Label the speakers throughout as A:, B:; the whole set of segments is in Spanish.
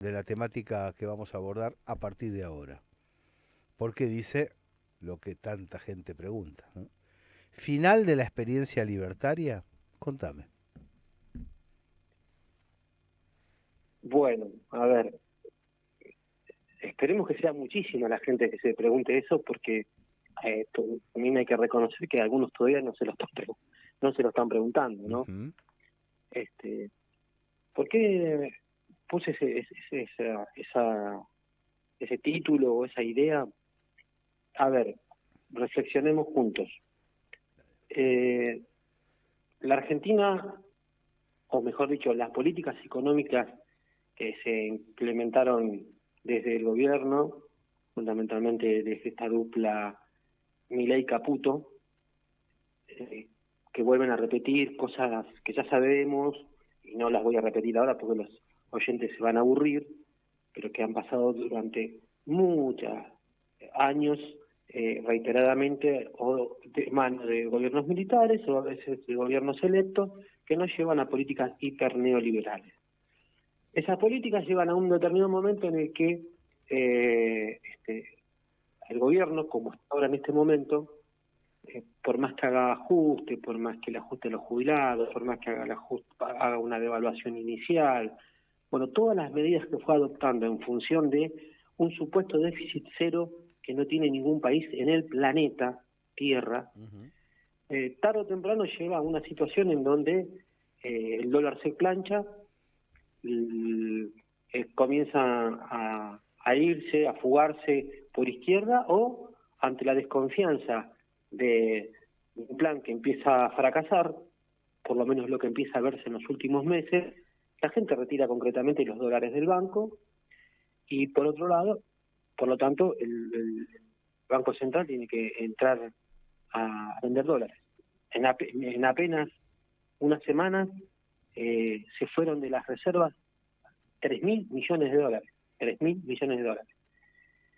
A: de la temática que vamos a abordar a partir de ahora, porque dice lo que tanta gente pregunta, ¿no? Final de la experiencia libertaria, contame.
B: Bueno, a ver, esperemos que sea muchísima la gente que se pregunte eso, porque también hay que reconocer que algunos todavía no se lo están preguntando, ¿no?
A: Ujú.
B: Este, ¿Por qué puse ese título o esa idea? A ver, reflexionemos juntos. Eh, la Argentina, o mejor dicho, las políticas económicas que se implementaron desde el gobierno, fundamentalmente desde esta dupla Milei-Caputo, eh, que vuelven a repetir cosas que ya sabemos, y no las voy a repetir ahora porque los oyentes se van a aburrir, pero que han pasado durante muchos años reiteradamente, o de mano de gobiernos militares o a veces de gobiernos electos, que nos llevan a políticas hiper neoliberales. Esas políticas llevan a un determinado momento en el que el gobierno, como está ahora en este momento, por más que haga ajuste, por más que le ajuste a los jubilados, por más que haga una devaluación inicial, bueno, todas las medidas que fue adoptando en función de un supuesto déficit cero que no tiene ningún país en el planeta Tierra,
A: Ujú.
B: tarde o temprano lleva a una situación en donde el dólar se plancha, comienza a irse, a fugarse por izquierda, o ante la desconfianza de un plan que empieza a fracasar, por lo menos lo que empieza a verse en los últimos meses, la gente retira concretamente los dólares del banco y por otro lado, por lo tanto, el Banco Central tiene que entrar a vender dólares. En apenas unas semanas se fueron de las reservas 3.000 millones de dólares. 3.000 millones de dólares.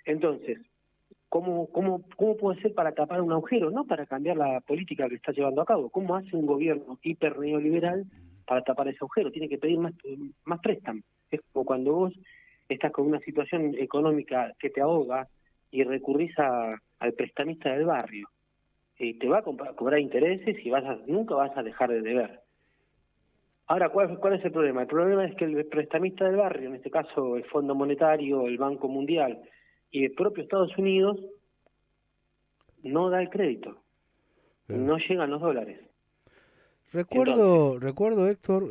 B: Entonces, ¿cómo puede ser para tapar un agujero? No para cambiar la política que está llevando a cabo. ¿Cómo hace un gobierno hiper neoliberal para tapar ese agujero? Tiene que pedir más préstamos. Es como cuando vos estás con una situación económica que te ahoga y recurrís al prestamista del barrio. Te va a cobrar intereses y nunca vas a dejar de deber. Ahora, ¿cuál es el problema? El problema es que el prestamista del barrio, en este caso el Fondo Monetario, el Banco Mundial y el propio Estados Unidos, no da el crédito,
A: Claro.
B: no llegan los dólares. Entonces,
A: Recuerdo, Héctor,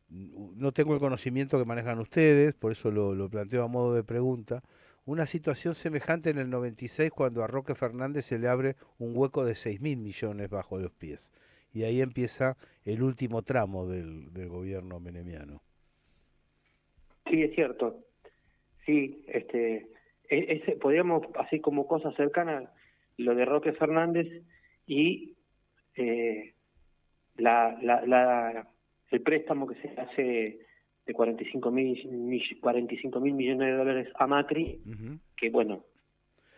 A: no tengo el conocimiento que manejan ustedes, por eso lo planteo a modo de pregunta. Una situación semejante en el 96 cuando a Roque Fernández se le abre un hueco de 6.000 millones bajo los pies. Y ahí empieza el último tramo del gobierno menemiano.
B: sí, es cierto, sí, podríamos, así como cosas cercanas, lo de Roque Fernández y eh, el préstamo que se hace de 45.000 millones de dólares a Macri,
A: Ujú.
B: que bueno,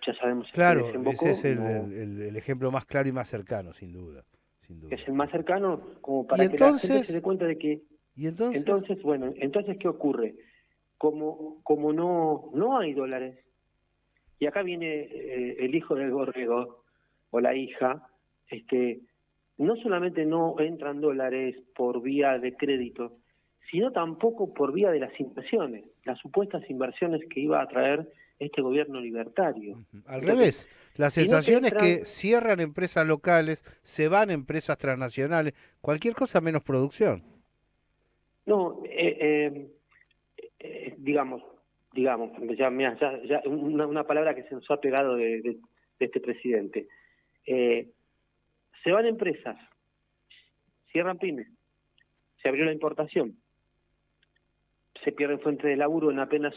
B: ya sabemos en qué
A: Claro, ese
B: desembocó,
A: es
B: no
A: el ejemplo más claro y más cercano, sin duda, sin
B: es
A: duda.
B: el más cercano, como
A: Y
B: para que la gente se dé
A: entonces,
B: cuenta de que,
A: y entonces,
B: entonces, bueno, entonces, ¿qué ocurre? Como no hay dólares, y acá viene el hijo del borrego, o la hija, no solamente no entran dólares por vía de crédito, sino tampoco por vía de las inversiones, las supuestas inversiones que iba a traer este gobierno libertario.
A: ujú, al
B: Entonces,
A: revés, la
B: si no te
A: sensación es
B: entran,
A: que cierran empresas locales, se van empresas transnacionales, cualquier cosa menos producción.
B: no, digamos, ya, mirá, ya una palabra que se nos ha pegado de este presidente. Eh, Se van empresas, cierran pymes, se abrió la importación, se pierden fuentes de laburo en apenas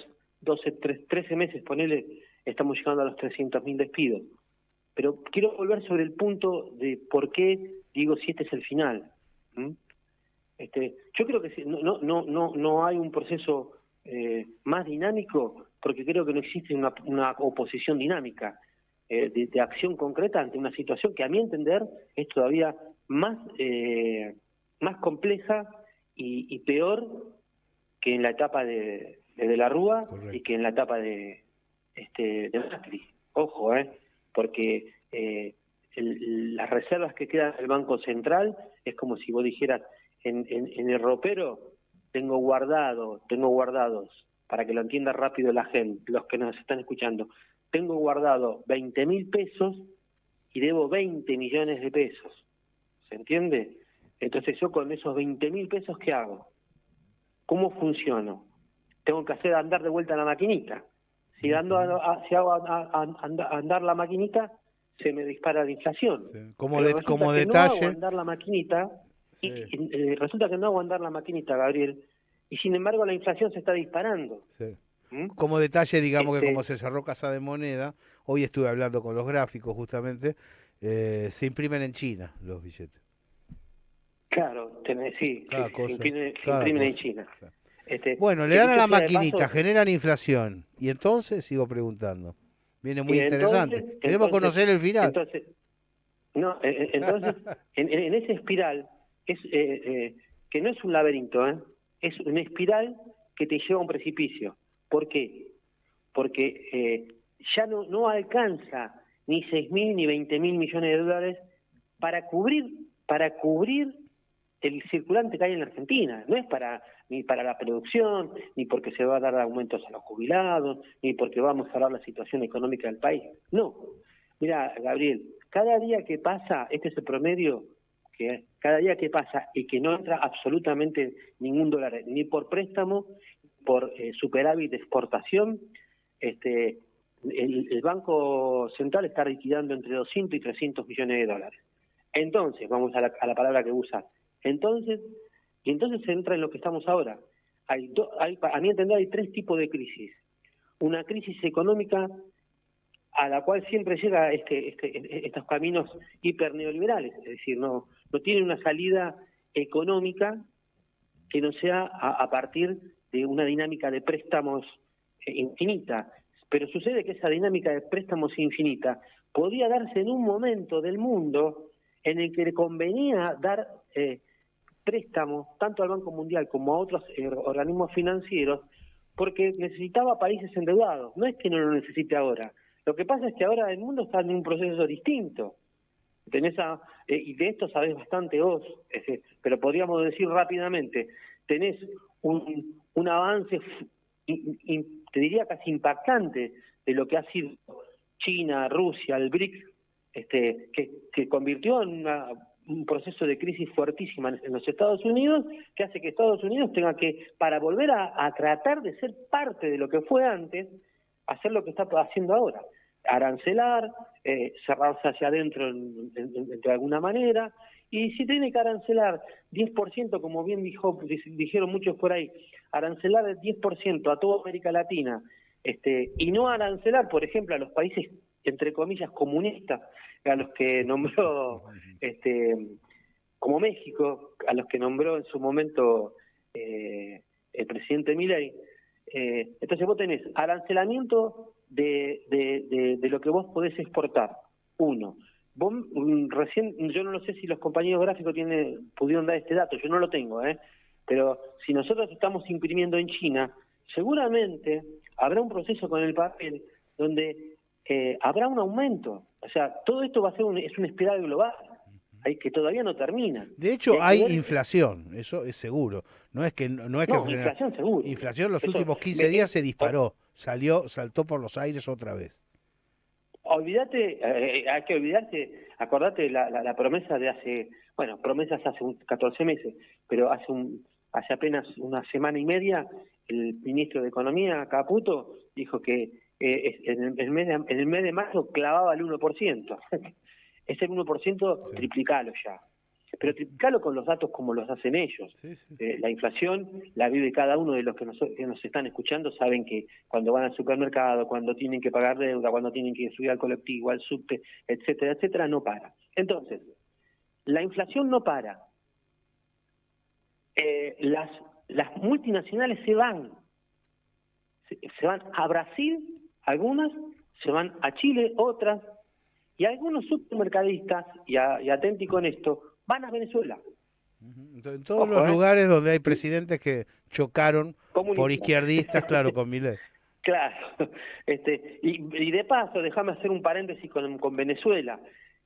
B: 13 meses, ponele, estamos llegando a los 300.000 despidos. Pero quiero volver sobre el punto de por qué digo si este es el final. ¿Mm? Yo creo que no hay un proceso más dinámico, porque creo que no existe una oposición dinámica de acción concreta ante una situación que a mi entender es todavía más compleja y peor que en la etapa de la Rúa.
A: Correcto.
B: Y que en la etapa de Macri. Ojo, porque las reservas que quedan del Banco Central es como si vos dijeras, en el ropero tengo guardados, para que lo entienda rápido la gente, los que nos están escuchando, tengo guardado 20.000 pesos y debo 20 millones de pesos. ¿Se entiende? Entonces yo con esos 20.000 pesos, ¿qué hago? ¿Cómo funciono? Tengo que hacer andar de vuelta la maquinita. Si hago andar la maquinita, se me dispara la inflación.
A: Sí.
B: Como
A: detalle.
B: No hago andar la maquinita,
A: sí.
B: Resulta que no hago andar la maquinita, Gabriel, y sin embargo la inflación se está disparando.
A: Sí.
B: ¿Mm?
A: Como detalle, digamos que como se cerró Casa de Moneda, hoy estuve hablando con los gráficos justamente, se imprimen en China los billetes.
B: Claro, sí,
A: Cada
B: se
A: cosa,
B: imprimen en China.
A: Bueno, le dan a la maquinita, generan inflación. Y entonces, sigo preguntando. Viene muy interesante. Queremos conocer el final.
B: Entonces, en esa espiral, que no es un laberinto, es una espiral que te lleva a un precipicio. ¿Por qué? Porque ya no alcanza ni 6.000 ni 20.000 millones de dólares para cubrir el circulante que hay en la Argentina. No es ni para la producción, ni porque se va a dar aumentos a los jubilados, ni porque va a mejorar la situación económica del país. No. Mira, Gabriel, cada día que pasa, este es el promedio, que cada día que pasa y que no entra absolutamente ningún dólar, ni por préstamo, por superávit de exportación, el Banco Central está liquidando entre 200 y 300 millones de dólares. Entonces, vamos a la palabra que usa. Entonces se entra en lo que estamos ahora. A mi entender, hay tres tipos de crisis. Una crisis económica a la cual siempre llega estos caminos hiperneoliberales, es decir, no tiene una salida económica que no sea a partir de una dinámica de préstamos infinita. Pero sucede que esa dinámica de préstamos infinita podía darse en un momento del mundo en el que le convenía dar préstamos tanto al Banco Mundial como a otros organismos financieros, porque necesitaba países endeudados. No es que no lo necesite ahora. Lo que pasa es que ahora el mundo está en un proceso distinto. Y de esto sabés bastante vos, pero podríamos decir rápidamente, tenés un avance, te diría casi impactante, de lo que ha sido China, Rusia, el BRICS, que convirtió en un proceso de crisis fuertísima en los Estados Unidos, que hace que Estados Unidos tenga que, para volver a tratar de ser parte de lo que fue antes, hacer lo que está haciendo ahora, arancelar, cerrarse hacia adentro de alguna manera, y si tiene que arancelar 10%, como bien dijeron muchos por ahí, arancelar el 10% a toda América Latina, y no arancelar, por ejemplo, a los países, entre comillas, comunistas, a los que nombró, como México, a los que nombró en su momento el presidente Milei. Entonces vos tenés arancelamiento de lo que vos podés exportar. Uno. Vos recién, yo no lo sé si los compañeros gráficos pudieron dar este dato, yo no lo tengo, pero si nosotros estamos imprimiendo en China, seguramente habrá un proceso con el papel donde habrá un aumento. O sea, todo esto va a ser es una espiral global que todavía no termina.
A: De hecho, hay inflación, eso es seguro. No es que frenar.
B: Inflación seguro.
A: Inflación los últimos 15 días se disparó, saltó por los aires otra vez.
B: Olvídate, hay que olvidarse, acordate la promesa de promesas hace 14 meses, pero hace apenas una semana y media, el ministro de Economía, Caputo, dijo que en el mes de marzo clavaba el 1%. Ese 1% sí. Triplicalo ya. Pero triplicalo con los datos como los hacen ellos. Sí, sí. La inflación la vive cada uno de los que nos están escuchando, saben que cuando van al supermercado, cuando tienen que pagar deuda, cuando tienen que subir al colectivo, al subte, etcétera, etcétera, no para. Entonces, la inflación no para. Las multinacionales se van a Brasil, algunas, se van a Chile, otras, y algunos supermercadistas, y atenti con esto, van a Venezuela.
A: En todos los
B: Ojo, ¿eh?
A: lugares donde hay presidentes que chocaron por
B: Comunista.
A: izquierdistas, claro, con Milei.
B: Claro, y de paso, déjame hacer un paréntesis con Venezuela,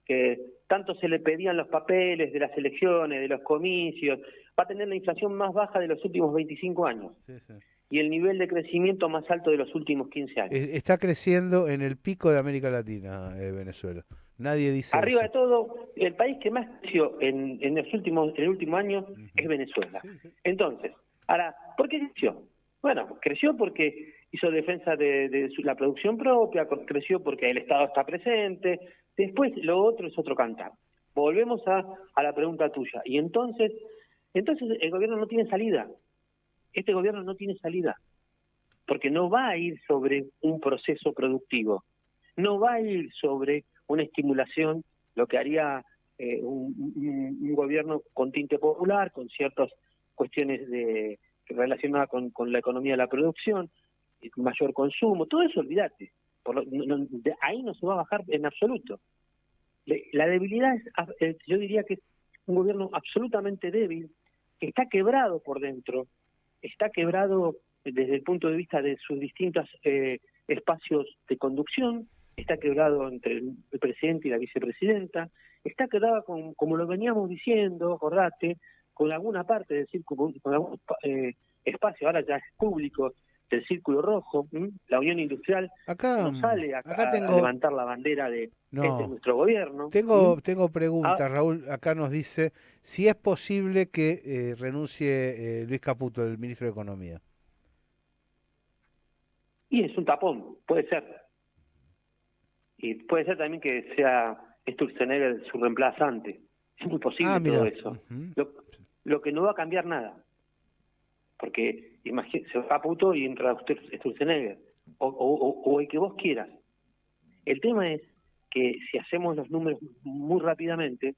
B: que tanto se le pedían los papeles de las elecciones, de los comicios, va a tener la inflación más baja de los últimos 25 años
A: Sí, sí.
B: y el nivel de crecimiento más alto de los últimos 15 años.
A: Está creciendo en el pico de América Latina, Venezuela. Nadie dice
B: Arriba de
A: eso.
B: todo, el país que más creció en el último año
A: Ujú.
B: es Venezuela.
A: Sí, sí.
B: Entonces, ahora, ¿por qué creció? Bueno, creció porque hizo defensa de la producción propia, creció porque el Estado está presente. Después, lo otro es otro cantar. Volvemos a la pregunta tuya. Y entonces el gobierno no tiene salida. Este gobierno no tiene salida, porque no va a ir sobre un proceso productivo, no va a ir sobre una estimulación, lo que haría un gobierno con tinte popular, con ciertas cuestiones relacionadas con la economía de la producción, mayor consumo, todo eso olvídate. De ahí no se va a bajar en absoluto. La debilidad yo diría que es un gobierno absolutamente débil, que está quebrado por dentro, está quebrado desde el punto de vista de sus distintos espacios de conducción, está quebrado entre el presidente y la vicepresidenta, está quebrado como lo veníamos diciendo, acordate, con alguna parte del círculo, con algún espacio, ahora ya es público, del Círculo Rojo. La Unión Industrial
A: Acá,
B: no sale
A: acá
B: a
A: tengo,
B: levantar la bandera de este es
A: no,
B: nuestro gobierno.
A: tengo
B: Ah,
A: preguntas, Raúl. Acá nos dice si es posible que renuncie Luis Caputo, el ministro de Economía.
B: y es un tapón, puede ser. Y puede ser también que sea Sturzenegger su reemplazante. Es muy
A: Ah,
B: posible todo
A: mira.
B: eso. Lo que no va a cambiar nada, porque se va Caputo y entra Sturzenegger, o el que vos quieras. El tema es que si hacemos los números muy rápidamente,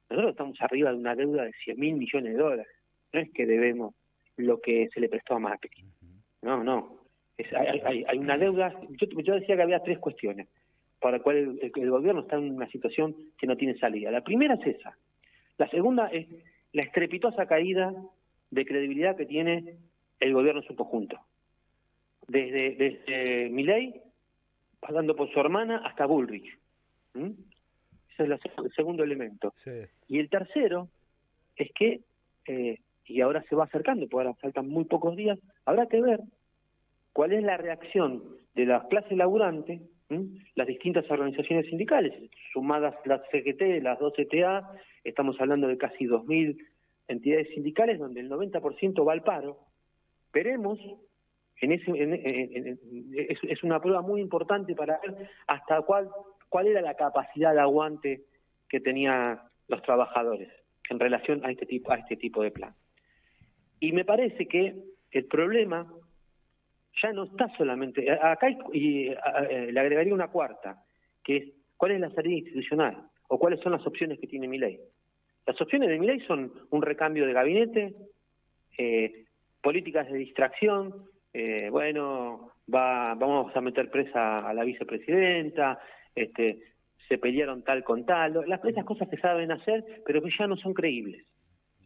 B: nosotros estamos arriba de una deuda de 100.000 millones de dólares. No es que debemos lo que se le prestó a Macri. No, no. Hay una deuda. Yo decía que había tres cuestiones para las cuales el gobierno está en una situación que no tiene salida. La primera es esa. La segunda es la estrepitosa caída de credibilidad que tiene el gobierno en su conjunto. Desde Milei, pasando por su hermana, hasta Bullrich. ¿Mm? Ese es el segundo elemento.
A: Sí.
B: Y el tercero es que, y ahora se va acercando, porque ahora faltan muy pocos días, habrá que ver cuál es la reacción de las clases laburantes, las distintas organizaciones sindicales, sumadas las CGT, las dos CTA, estamos hablando de casi 2.000 entidades sindicales donde el 90% va al paro. Veremos, es una prueba muy importante para ver hasta cuál era la capacidad de aguante que tenían los trabajadores en relación a este tipo de plan. Y me parece que el problema ya no está solamente acá, le agregaría una cuarta, que es cuál es la salida institucional o cuáles son las opciones que tiene Milei. Las opciones de Milei son un recambio de gabinete, políticas de distracción, vamos a meter presa a la vicepresidenta, se pelearon tal con tal, esas cosas que saben hacer, pero que ya no son creíbles.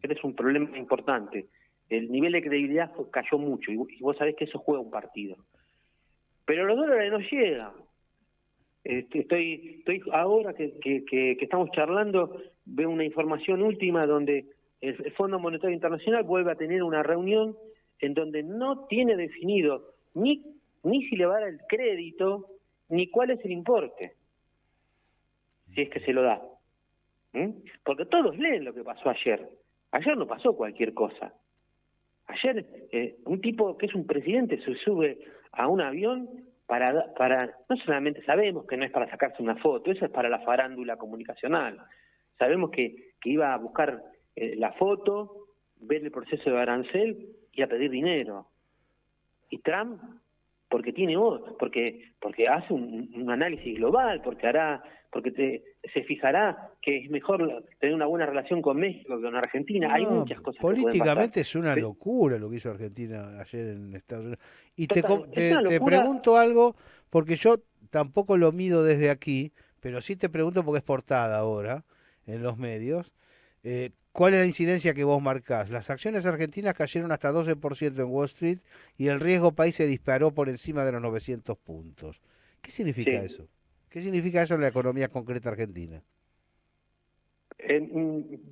B: Ese es un problema importante. El nivel de credibilidad cayó mucho y vos sabés que eso juega un partido. Pero los dólares no llegan. Estoy ahora que estamos charlando, veo una información última donde el Fondo Monetario Internacional vuelve a tener una reunión en donde no tiene definido ni si le va a dar el crédito, ni cuál es el importe, si es que se lo da. Porque todos leen lo que pasó ayer. Ayer no pasó cualquier cosa. Ayer un tipo que es un presidente se sube a un avión para no solamente sabemos que no es para sacarse una foto, eso es para la farándula comunicacional. Sabemos que iba a buscar la foto, ver el proceso de arancel y a pedir dinero. Y Trump, porque tiene otro, porque hace un análisis global, se fijará que es mejor tener una buena relación con México que con Argentina. Hay
A: No,
B: muchas cosas que pueden pasar.
A: políticamente es una locura lo que hizo Argentina ayer en Estados Unidos. Y
B: Total, es una
A: te
B: locura.
A: pregunto algo, porque yo tampoco lo mido desde aquí, pero sí te pregunto porque es portada ahora en los medios. ¿cuál es la incidencia que vos marcás? Las acciones argentinas cayeron hasta 12% en Wall Street y el riesgo país se disparó por encima de los 900 puntos. ¿Qué significa
B: Sí.
A: eso? ¿Qué significa eso en la economía concreta argentina?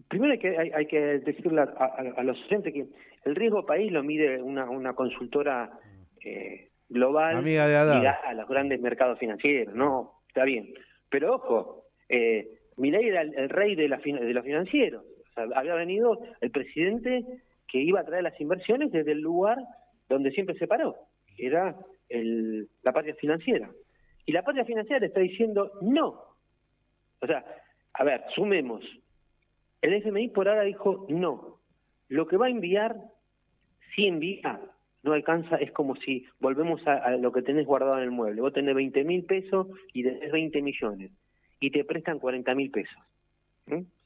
B: Primero hay que decirle a los oyentes que el riesgo país lo mide una consultora global
A: Amiga de Haddad.
B: ligada a los grandes mercados financieros, ¿no? Está bien. Pero ojo, Milei era el rey de de los financieros. O sea, había venido el presidente que iba a traer las inversiones desde el lugar donde siempre se paró, que era la patria financiera. Y la patria financiera le está diciendo no. O sea, a ver, sumemos. El FMI por ahora dijo no. Lo que va a enviar, si envía, no alcanza, es como si volvemos a lo que tenés guardado en el mueble. Vos tenés 20.000 pesos y tenés 20 millones y te prestan 40.000 pesos.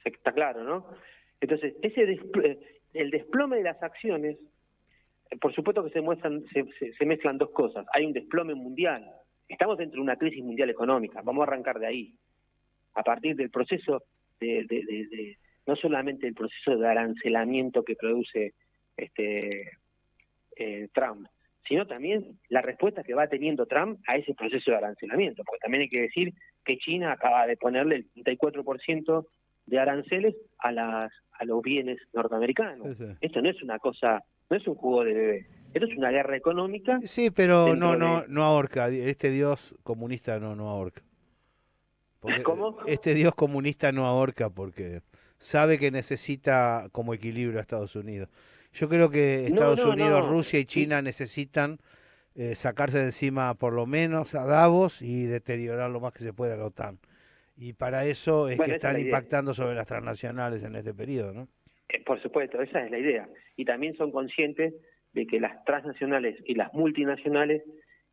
B: Está claro, ¿no? Entonces, el desplome de las acciones, por supuesto que se mezclan dos cosas. Hay un desplome mundial. Estamos dentro de una crisis mundial económica. Vamos a arrancar de ahí. A partir del proceso no solamente el proceso de arancelamiento que produce Trump, sino también la respuesta que va teniendo Trump a ese proceso de arancelamiento, porque también hay que decir que China acaba de ponerle el 34% de aranceles a los bienes norteamericanos.
A: Sí, sí.
B: Esto no es una cosa, no es un juego de bebé, esto es una guerra económica
A: Sí, pero no,
B: dentro
A: no,
B: de...
A: no ahorca. Este Dios comunista no ahorca. Porque
B: ¿Cómo?
A: este Dios comunista no ahorca porque sabe que necesita como equilibrio a Estados Unidos. Yo creo que
B: No,
A: Estados
B: no,
A: Unidos,
B: no.
A: Rusia y China necesitan sacarse de encima por lo menos a Davos y deteriorar lo más que se pueda a la OTAN. Y para eso es que
B: Bueno, esa es
A: están
B: la idea.
A: impactando sobre las transnacionales en este periodo, ¿no?
B: Por supuesto, esa es la idea. Y también son conscientes de que las transnacionales y las multinacionales,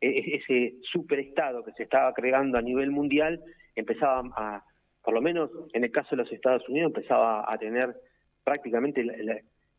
B: ese superestado que se estaba creando a nivel mundial, empezaba por lo menos en el caso de los Estados Unidos, empezaba a tener prácticamente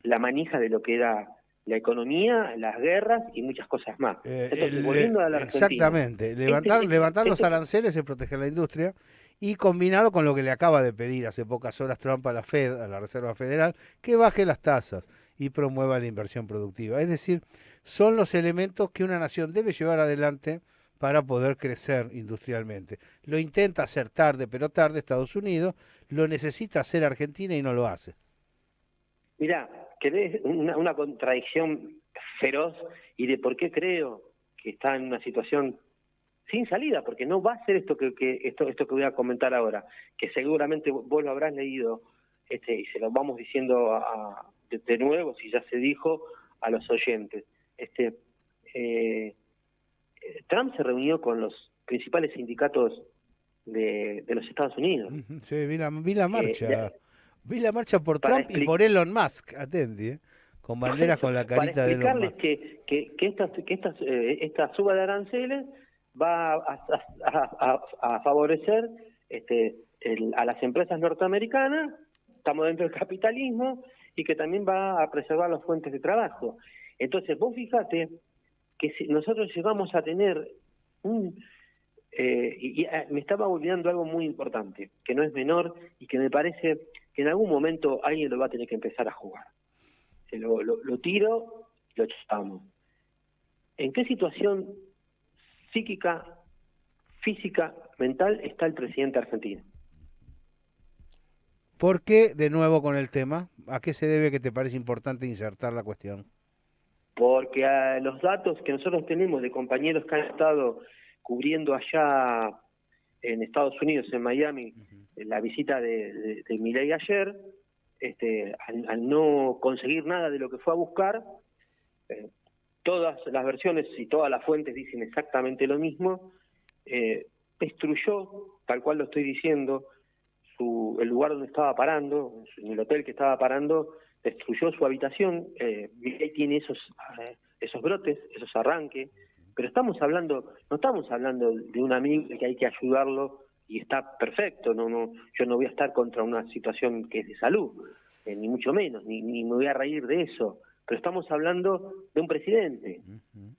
B: la manija de lo que era la economía, las guerras y muchas cosas más. Entonces, volviendo a la Argentina,
A: Exactamente,
B: este,
A: levantar los
B: este,
A: aranceles es proteger la industria y combinado con lo que le acaba de pedir hace pocas horas Trump a la Fed, a la Reserva Federal, que baje las tasas y promueva la inversión productiva. Es decir, son los elementos que una nación debe llevar adelante para poder crecer industrialmente. Lo intenta hacer tarde, pero tarde Estados Unidos, lo necesita hacer Argentina y no lo hace.
B: Mirá, querés una contradicción feroz y de por qué creo que está en una situación sin salida, porque no va a ser esto esto que voy a comentar ahora, que seguramente vos lo habrás leído, y se lo vamos diciendo de nuevo, si ya se dijo, a los oyentes. Eh, Trump se reunió con los principales sindicatos de los Estados Unidos,
A: Sí, vi la
B: eh,
A: marcha.
B: de-
A: Vi la marcha por
B: para
A: Trump y
B: explicar.
A: por Elon Musk, atendi, con
B: Por
A: banderas
B: eso,
A: con la
B: para
A: carita de Elon
B: explicarles
A: Musk.
B: esta suba de aranceles va a favorecer a las empresas norteamericanas, estamos dentro del capitalismo, y que también va a preservar las fuentes de trabajo. Entonces, vos fíjate que si nosotros llegamos a tener me estaba olvidando algo muy importante, que no es menor y que me parece que en algún momento alguien lo va a tener que empezar a jugar. Lo tiro, lo chutamos. ¿En qué situación psíquica, física, mental está el presidente argentino?
A: ¿Por qué, de nuevo con el tema? ¿A qué se debe que te parece importante insertar la cuestión?
B: Porque los datos que nosotros tenemos de compañeros que han estado cubriendo allá en Estados Unidos, en Miami, en la visita de Milei ayer, al no conseguir nada de lo que fue a buscar, eh, todas las versiones y todas las fuentes dicen exactamente lo mismo, destruyó, tal cual lo estoy diciendo, el lugar donde estaba parando, en el hotel que estaba parando, destruyó su habitación. Milei tiene esos brotes, esos arranques, pero no estamos hablando de un amigo que hay que ayudarlo y está perfecto. Yo no voy a estar contra una situación que es de salud, ni mucho menos, ni me voy a reír de eso. Pero estamos hablando de un presidente.
A: Sí,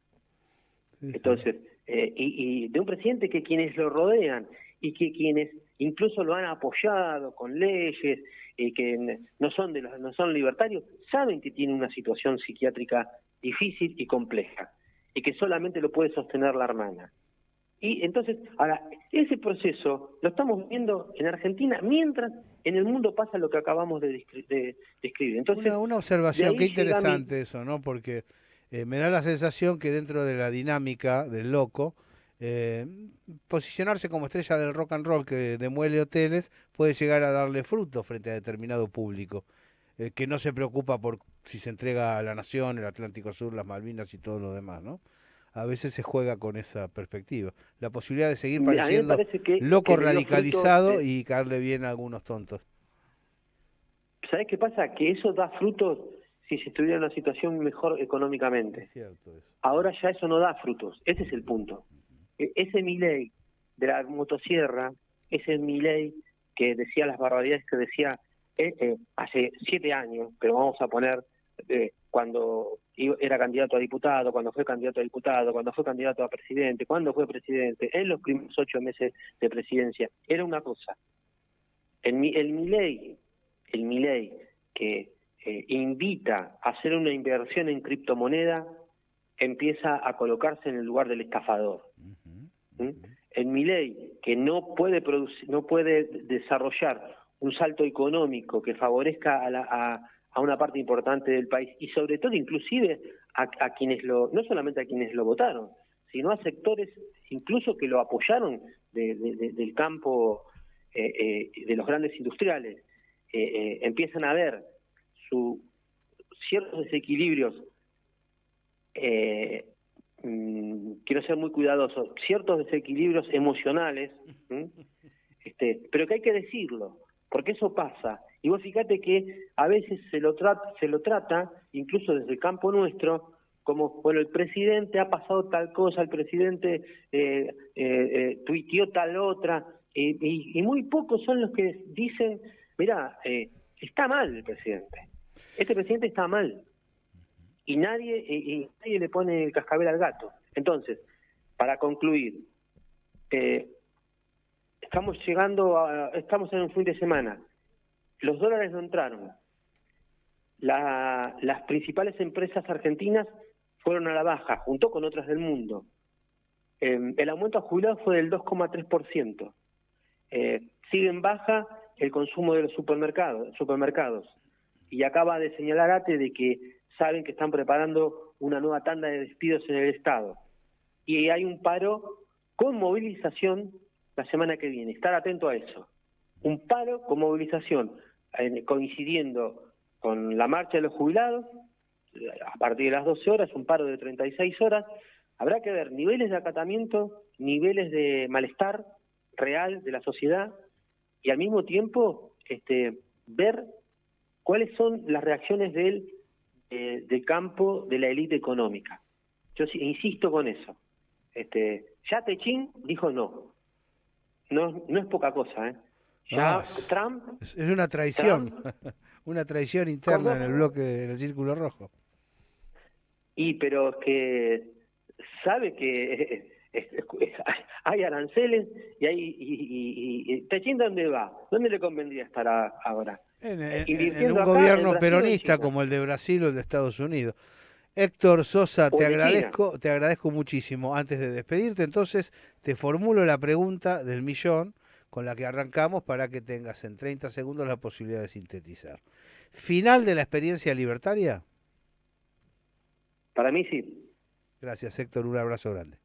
A: sí.
B: Entonces, y de un presidente que quienes lo rodean y que quienes incluso lo han apoyado con leyes que no son libertarios, saben que tiene una situación psiquiátrica difícil y compleja y que solamente lo puede sostener la hermana. Y entonces, ahora, ese proceso lo estamos viendo en Argentina mientras en el mundo pasa lo que acabamos de describir. Entonces,
A: Una
B: de
A: observación, qué
B: ahí llega mi...
A: interesante eso, ¿no? Porque me da la sensación que dentro de la dinámica del loco, eh, posicionarse como estrella del rock and roll que demuele hoteles puede llegar a darle fruto frente a determinado público, que no se preocupa por si se entrega a la nación, el Atlántico Sur, las Malvinas y todo lo demás, ¿no? A veces se juega con esa perspectiva. La posibilidad de seguir
B: A mí me
A: pareciendo
B: parece
A: loco
B: que le dio frutos.
A: radicalizado y caerle bien a algunos tontos.
B: ¿Sabés qué pasa? Que eso da frutos si se estuviera en una situación mejor
A: Es
B: económicamente.
A: cierto eso.
B: Ahora ya eso no da frutos. Ese es el punto. Ese Milei de la motosierra, ese Milei que decía las barbaridades que decía hace 7 años, pero vamos a poner cuando era candidato a diputado, cuando fue candidato a diputado, cuando fue candidato a presidente, cuando fue presidente, en los primeros 8 meses de presidencia, era una cosa. El Milei que invita a hacer una inversión en criptomoneda empieza a colocarse en el lugar del estafador. ¿Mm? El Milei que no puede no puede desarrollar un salto económico que favorezca a una parte importante del país y sobre todo inclusive a quienes no solamente a quienes lo votaron, sino a sectores incluso que lo apoyaron del campo de los grandes industriales, empiezan a ver ciertos desequilibrios, quiero ser muy cuidadoso, ciertos desequilibrios emocionales, pero que hay que decirlo, porque eso pasa. Y vos fíjate que a veces se lo trata, incluso desde el campo nuestro, como, bueno, el presidente ha pasado tal cosa, el presidente tuiteó tal otra, y muy pocos son los que dicen, mirá, está mal el presidente, este presidente está mal, y nadie le pone el cascabel al gato. Entonces, para concluir, estamos en un fin de semana, los dólares no entraron, las principales empresas argentinas fueron a la baja, junto con otras del mundo. El aumento a jubilados fue del 2,3%. Sigue en baja el consumo de los supermercados. Y acaba de señalar Ate de que saben que están preparando una nueva tanda de despidos en el Estado. Y hay un paro con movilización la semana que viene. Estar atento a eso. Un paro con movilización, coincidiendo con la marcha de los jubilados, a partir de las 12 horas, un paro de 36 horas. Habrá que ver niveles de acatamiento, niveles de malestar real de la sociedad y al mismo tiempo ver cuáles son las reacciones del campo de la élite económica. Yo insisto con eso. Ya Techín dijo no es poca cosa, ¿eh? Ya Trump...
A: Es una traición,
B: Trump,
A: una traición interna en el
B: ¿cómo?
A: bloque, en el Círculo Rojo.
B: Pero es que sabe que hay aranceles y Techín, ¿dónde va? ¿Dónde le convendría estar ahora?
A: En
B: ¿Invirtiendo
A: un
B: acá, en
A: gobierno
B: Brasil o en
A: peronista
B: China?
A: como el de Brasil o el de Estados Unidos. Héctor Sosa,
B: ¿O en China?
A: te agradezco muchísimo. Antes de despedirte, entonces, te formulo la pregunta del millón con la que arrancamos para que tengas en 30 segundos la posibilidad de sintetizar. ¿Final de la experiencia libertaria?
B: Para mí sí.
A: Gracias, Héctor. Un abrazo grande.